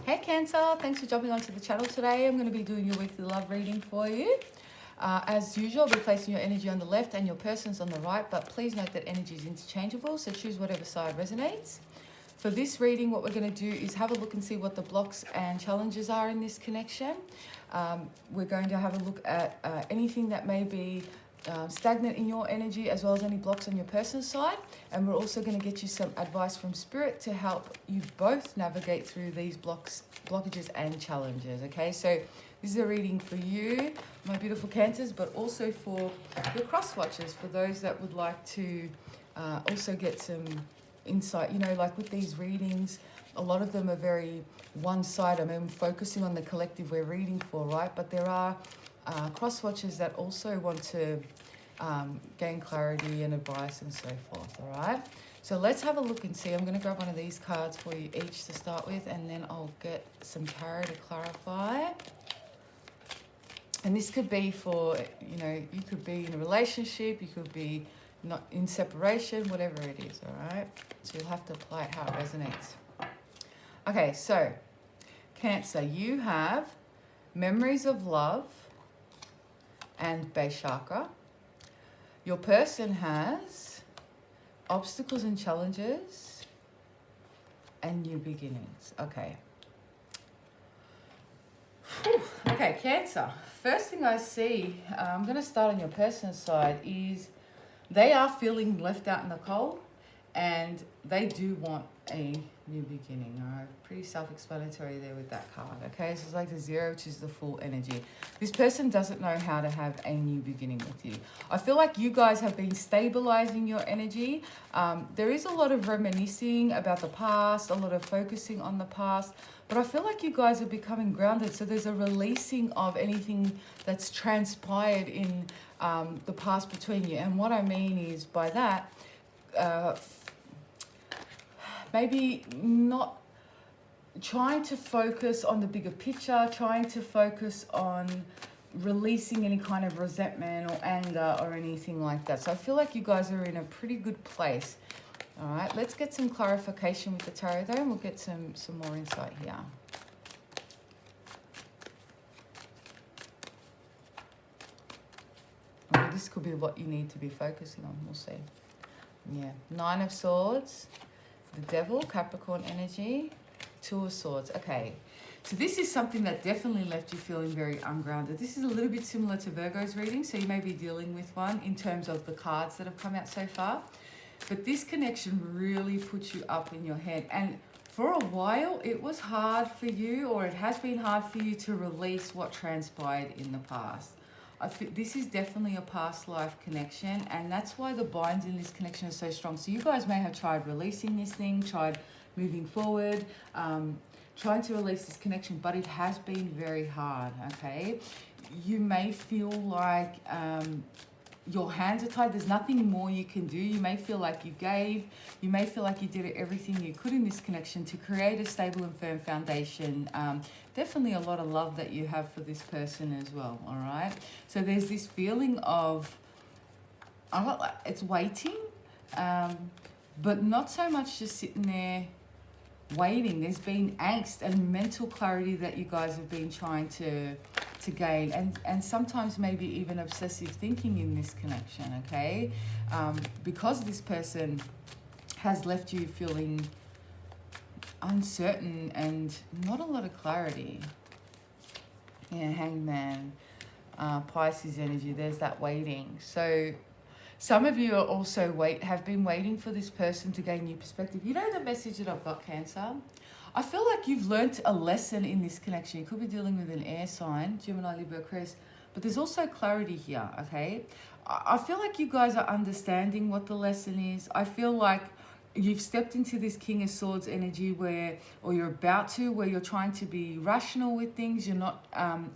Hey Cancer, thanks for jumping onto the channel today. I'm going to be doing your weekly love reading for you. As usual, I'll be placing your energy on the left and your person's on the right, but please note that energy is interchangeable, so choose whatever side resonates. For this reading, what we're going to do is have a look and see what the blocks and challenges are in this connection. We're going to have a look at anything that may be stagnant in your energy, as well as any blocks on your person's side. And we're also going to get you some advice from Spirit to help you both navigate through these blockages and challenges. Okay, so this is a reading for you, my beautiful Cancers, but also for your cross watchers, for those that would like to also get some insight. You know, like with these readings, a lot of them are very one-sided. I mean, focusing on the collective we're reading for, right? But there are cross watchers that also want to gain clarity and advice and so forth. All right, so let's have a look and see. I'm going to grab one of these cards for you each to start with, and then I'll get some tarot to clarify. And this could be for, you know, you could be in a relationship, you could be not in separation, whatever it is. All right, so you'll have to apply it how it resonates. Okay, so Cancer, you have memories of love and base chakra. Your person has obstacles and challenges and new beginnings. Okay. Whew. Okay, Cancer. First thing I see, I'm going to start on your person's side, is they are feeling left out in the cold and they do want a new beginning. All right, pretty self-explanatory there with that card. Okay, so it's like the 0, which is the full energy. This person doesn't know how to have a new beginning with you. I feel like you guys have been stabilizing your energy. There is a lot of reminiscing about the past, a lot of focusing on the past, but I feel like you guys are becoming grounded. So there's a releasing of anything that's transpired in the past between you. And what I mean is by that, maybe not trying to focus on the bigger picture, trying to focus on releasing any kind of resentment or anger or anything like that. So I feel like you guys are in a pretty good place. All right, let's get some clarification with the tarot though, and we'll get some more insight here. Okay, this could be what you need to be focusing on. We'll see. Yeah, 9 of Swords, the Devil, Capricorn energy, 2 of Swords. Okay, so this is something that definitely left you feeling very ungrounded. This is a little bit similar to Virgo's reading, so you may be dealing with one in terms of the cards that have come out so far. But this connection really puts you up in your head. And for a while, it was hard for you, or it has been hard for you to release what transpired in the past. I think this is definitely a past life connection, and that's why the binds in this connection are so strong. So you guys may have tried releasing this thing, tried moving forward, trying to release this connection, but it has been very hard, okay? You may feel like your hands are tied. There's nothing more you can do. You may feel like you gave. You may feel like you did everything you could in this connection to create a stable and firm foundation. Definitely a lot of love that you have for this person as well, all right? So there's this feeling of, it's waiting, but not so much just sitting there waiting. There's been angst and mental clarity that you guys have been trying to gain, and sometimes maybe even obsessive thinking in this connection, okay? Because this person has left you feeling uncertain and not a lot of clarity. Yeah, Hangman, Pisces energy, there's that waiting. So some of you are also have been waiting for this person to gain new perspective. You know the message that I've got, Cancer? I feel like you've learnt a lesson in this connection. You could be dealing with an air sign, Gemini, Libra, Aquarius, but there's also clarity here, okay? I feel like you guys are understanding what the lesson is. I feel like you've stepped into this King of Swords energy where, or you're about to, where you're trying to be rational with things. You're not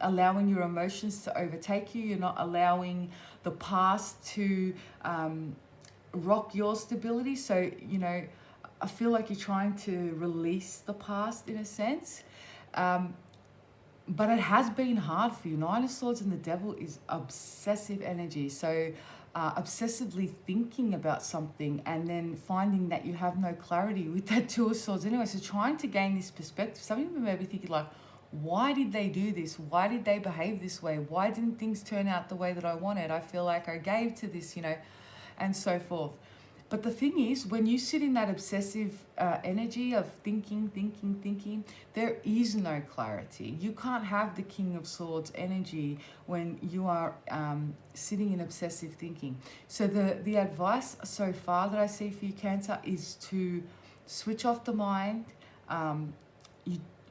allowing your emotions to overtake you. You're not allowing the past to rock your stability. So, you know, I feel like you're trying to release the past in a sense. But it has been hard for you. 9 of Swords and the Devil is obsessive energy. So obsessively thinking about something and then finding that you have no clarity with that Two of Swords anyway. So trying to gain this perspective. Some of you may be thinking like, why did they do this? Why did they behave this way? Why didn't things turn out the way that I wanted? I feel like I gave to this, you know, and so forth. But the thing is, when you sit in that obsessive energy of thinking, there is no clarity. You can't have the King of Swords energy when you are sitting in obsessive thinking. So the advice so far that I see for you, Cancer, is to switch off the mind.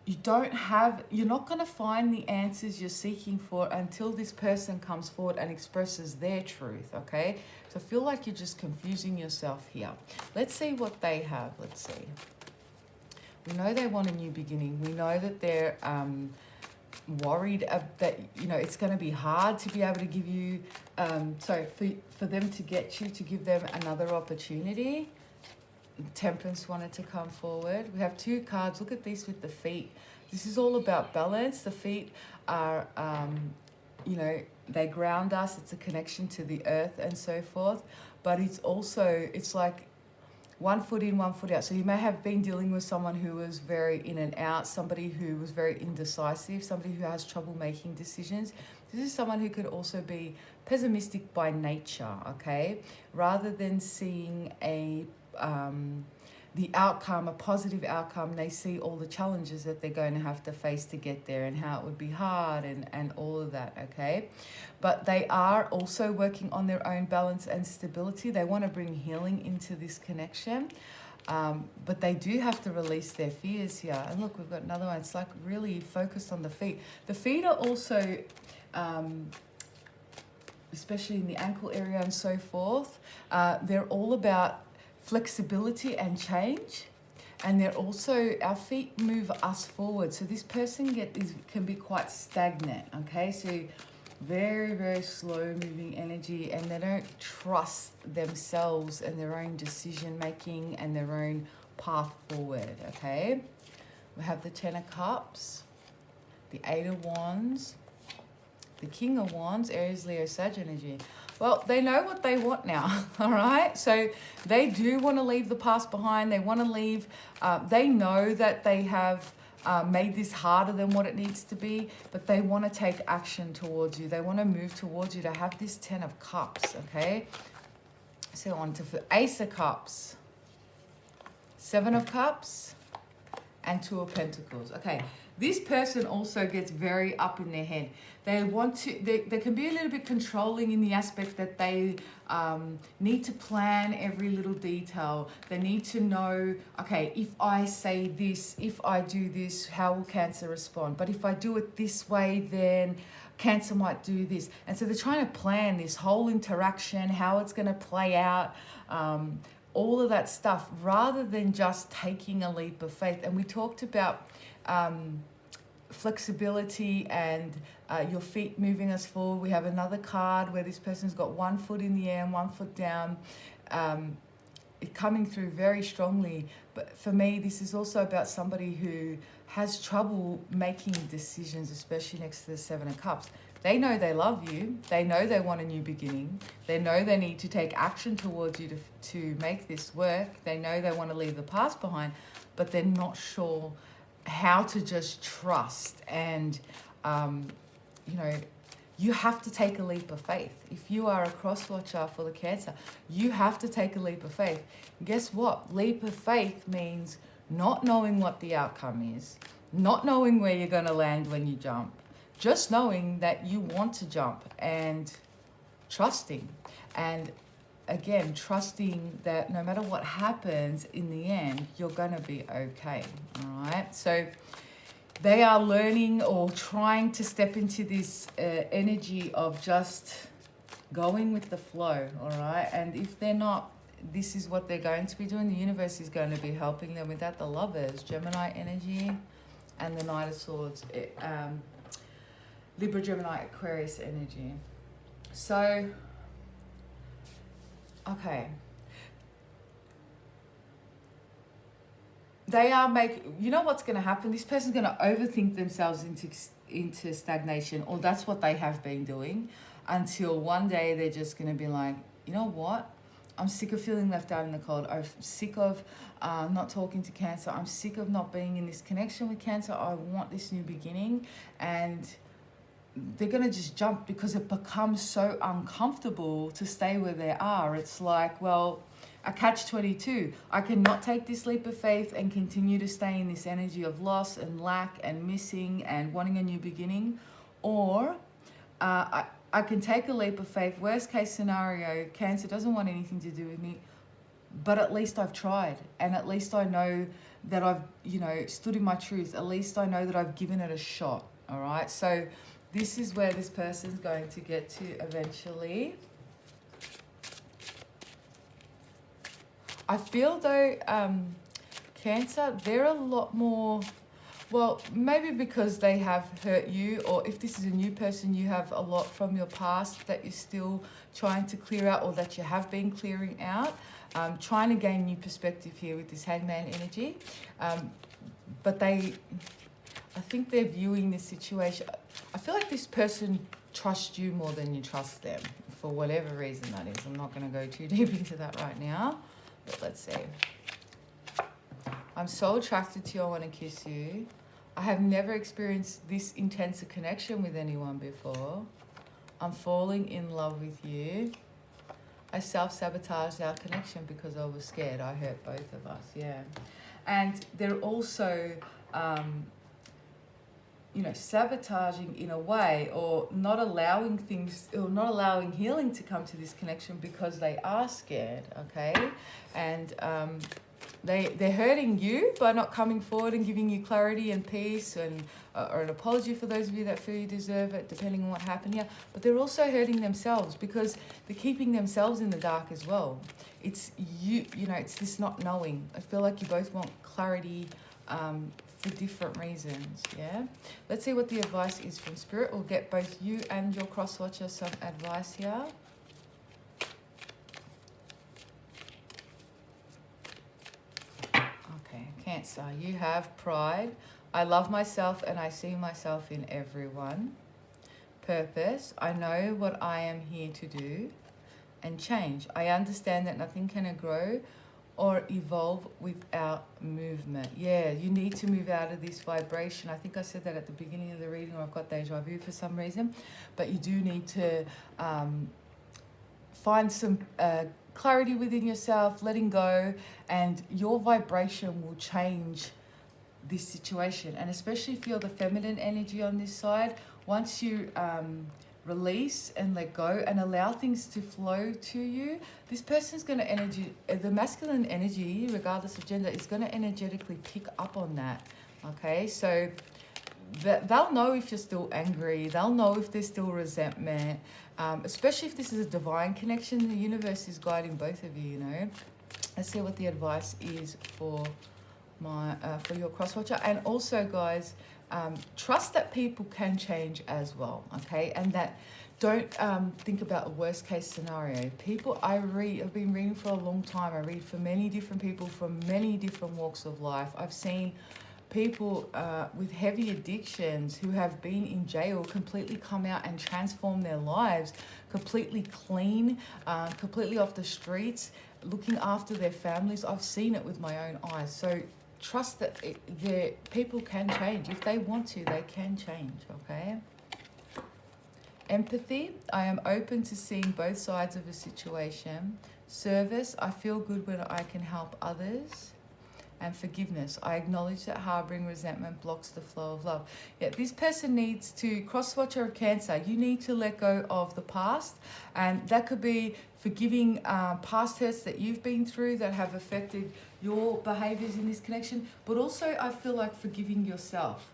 You're not going to find the answers you're seeking for until this person comes forward and expresses their truth, okay? So I feel like you're just confusing yourself here. Let's see what they have. Let's see. We know they want a new beginning. We know that they're worried that, you know, it's going to be hard to be able to give you, for them to get you, to give them another opportunity. Temperance wanted to come forward. We have two cards. Look at this with the feet. This is all about balance. The feet are, you know, they ground us. It's a connection to the earth and so forth. But it's also, it's like one foot in, one foot out. So you may have been dealing with someone who was very in and out, somebody who was very indecisive, somebody who has trouble making decisions. This is someone who could also be pessimistic by nature, okay? Rather than seeing the outcome, a positive outcome, they see all the challenges that they're going to have to face to get there and how it would be hard and all of that, okay? But they are also working on their own balance and stability. They want to bring healing into this connection. But they do have to release their fears here. And look, we've got another one. It's like really focused on the feet. The feet are also, especially in the ankle area and so forth, they're all about flexibility and change. And they're also, our feet move us forward. So this person can be quite stagnant, okay? So very, very slow moving energy, and they don't trust themselves and their own decision making and their own path forward, okay? We have the Ten of Cups, the Eight of Wands, the King of Wands, Aries, Leo, Sag energy. Well, they know what they want now, all right? So they do want to leave the past behind. They want to leave, they know that they have made this harder than what it needs to be, but they want to take action towards you. They want to move towards you to have this Ten of Cups, okay? So on to Ace of Cups, Seven of Cups, and Two of Pentacles. Okay, this person also gets very up in their head. They want to, they can be a little bit controlling in the aspect that they need to plan every little detail. They need to know, okay, if I say this, if I do this, how will Cancer respond? But if I do it this way, then Cancer might do this. And so they're trying to plan this whole interaction, how it's going to play out, all of that stuff, rather than just taking a leap of faith. And we talked about flexibility and your feet moving us forward. We have another card where this person's got 1 foot in the air and 1 foot down, coming through very strongly. But for me, this is also about somebody who has trouble making decisions, especially next to the Seven of Cups. They know they love you. They know they want a new beginning. They know they need to take action towards you to make this work. They know they want to leave the past behind, but they're not sure how to just trust. And, you know, you have to take a leap of faith. If you are a cross watcher for the Cancer, you have to take a leap of faith. And guess what? Leap of faith means not knowing what the outcome is, not knowing where you're going to land when you jump, just knowing that you want to jump and trusting. And again, trusting that no matter what happens in the end, you're going to be okay, all right? So they are learning or trying to step into this energy of just going with the flow, all right? And if they're not, this is what they're going to be doing. The universe is going to be helping them with that. The Lovers, Gemini energy, and the Knight of Swords, Libra, Gemini, Aquarius energy. So, okay. They are you know what's going to happen? This person's going to overthink themselves into stagnation, or that's what they have been doing. until one day they're just going to be like, you know what? I'm sick of feeling left out in the cold. I'm sick of not talking to Cancer. I'm sick of not being in this connection with Cancer. I want this new beginning. And they're going to just jump because it becomes so uncomfortable to stay where they are. It's like, well, a catch-22. I cannot take this leap of faith and continue to stay in this energy of loss and lack and missing and wanting a new beginning. Or I can take a leap of faith. Worst case scenario, Cancer doesn't want anything to do with me, but at least I've tried, and at least I know that I've, you know, stood in my truth. At least I know that I've given it a shot. All right, so this is where this person's going to get to eventually. I feel though, Cancer, they're a lot more, well, maybe because they have hurt you, or if this is a new person, you have a lot from your past that you're still trying to clear out, or that you have been clearing out, trying to gain new perspective here with this Hangman energy. But I think they're viewing this situation, I feel like this person trusts you more than you trust them, for whatever reason that is. I'm not going to go too deep into that right now, but let's see. I'm so attracted to you, I want to kiss you. I have never experienced this intense a connection with anyone before. I'm falling in love with you. I self-sabotaged our connection because I was scared. I hurt both of us, yeah. And they're also, you know, sabotaging in a way, or not allowing things, or not allowing healing to come to this connection because they are scared, okay? And they're hurting you by not coming forward and giving you clarity and peace, and or an apology for those of you that feel you deserve it, depending on what happened here. But they're also hurting themselves because they're keeping themselves in the dark as well. It's you know, it's this not knowing. I feel like you both want clarity for different reasons, yeah? Let's see what the advice is from Spirit. We'll get both you and your cross-watcher some advice here. Cancer, you have pride. I love myself and I see myself in everyone. Purpose, I know what I am here to do. And change, I understand that nothing can grow or evolve without movement. Yeah, you need to move out of this vibration. I think I said that at the beginning of the reading, or I've got deja vu for some reason. But you do need to find some clarity within yourself, letting go, and your vibration will change this situation. And especially if you're the feminine energy on this side, once you release and let go and allow things to flow to you, this person's going to the masculine energy, regardless of gender, is going to energetically pick up on that. Okay, so they'll know if you're still angry, they'll know if there's still resentment, especially if this is a divine connection. The universe is guiding both of you, you know. Let's see what the advice is for for your cross-watcher. And also, guys, trust that people can change as well, okay? And that don't think about a worst case scenario. People I've been reading for a long time. I read for many different people from many different walks of life. I've seen people with heavy addictions who have been in jail completely come out and transform their lives, completely clean, completely off the streets, looking after their families. I've seen it with my own eyes. So trust that people can change. If they want to, they can change, okay? Empathy, I am open to seeing both sides of a situation. Service, I feel good when I can help others. And forgiveness, I acknowledge that harboring resentment blocks the flow of love. Yeah, this person needs to, cross-watcher of Cancer, you need to let go of the past. And that could be forgiving past hurts that you've been through that have affected your behaviors in this connection. But also, I feel like forgiving yourself.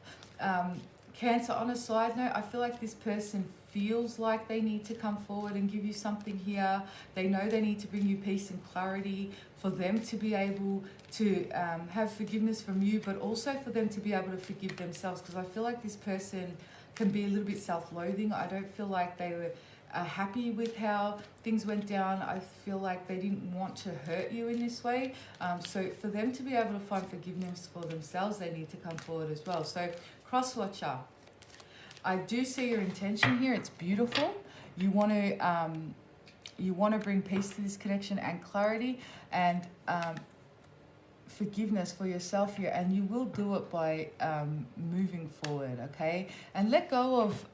Cancer, on a side note, I feel like this person feels like they need to come forward and give you something here. They know they need to bring you peace and clarity for them to be able to have forgiveness from you, but also for them to be able to forgive themselves, because I feel like this person can be a little bit self-loathing. I don't feel like they were happy with how things went down. I feel like they didn't want to hurt you in this way. So for them to be able to find forgiveness for themselves, they need to come forward as well. So cross-watcher, I do see your intention here. It's beautiful. You want to bring peace to this connection and clarity and forgiveness for yourself here, and you will do it by moving forward, okay? And let go of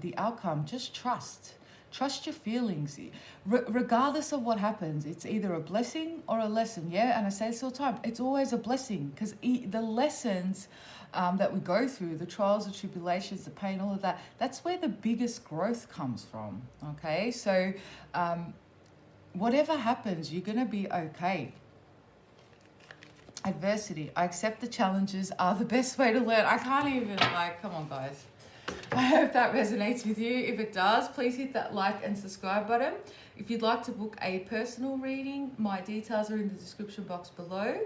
the outcome. Just trust your feelings, regardless of what happens. It's either a blessing or a lesson, yeah? And I say this all the time, it's always a blessing, because the lessons that we go through, the trials, the tribulations, the pain, all of that, that's where the biggest growth comes from, okay? So whatever happens, you're going to be okay. Adversity. I accept the challenges are the best way to learn. I can't even, like, come on, guys. I hope that resonates with you. If it does, please hit that like and subscribe button. If you'd like to book a personal reading, my details are in the description box below.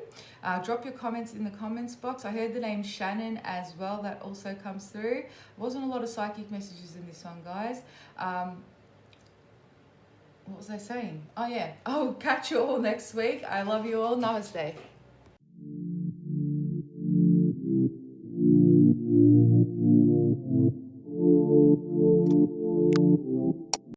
Drop your comments in the comments box. I heard the name Shannon as well. That also comes through. Wasn't a lot of psychic messages in this one, guys. What was I saying? Oh, yeah. I'll catch you all next week. I love you all. Namaste.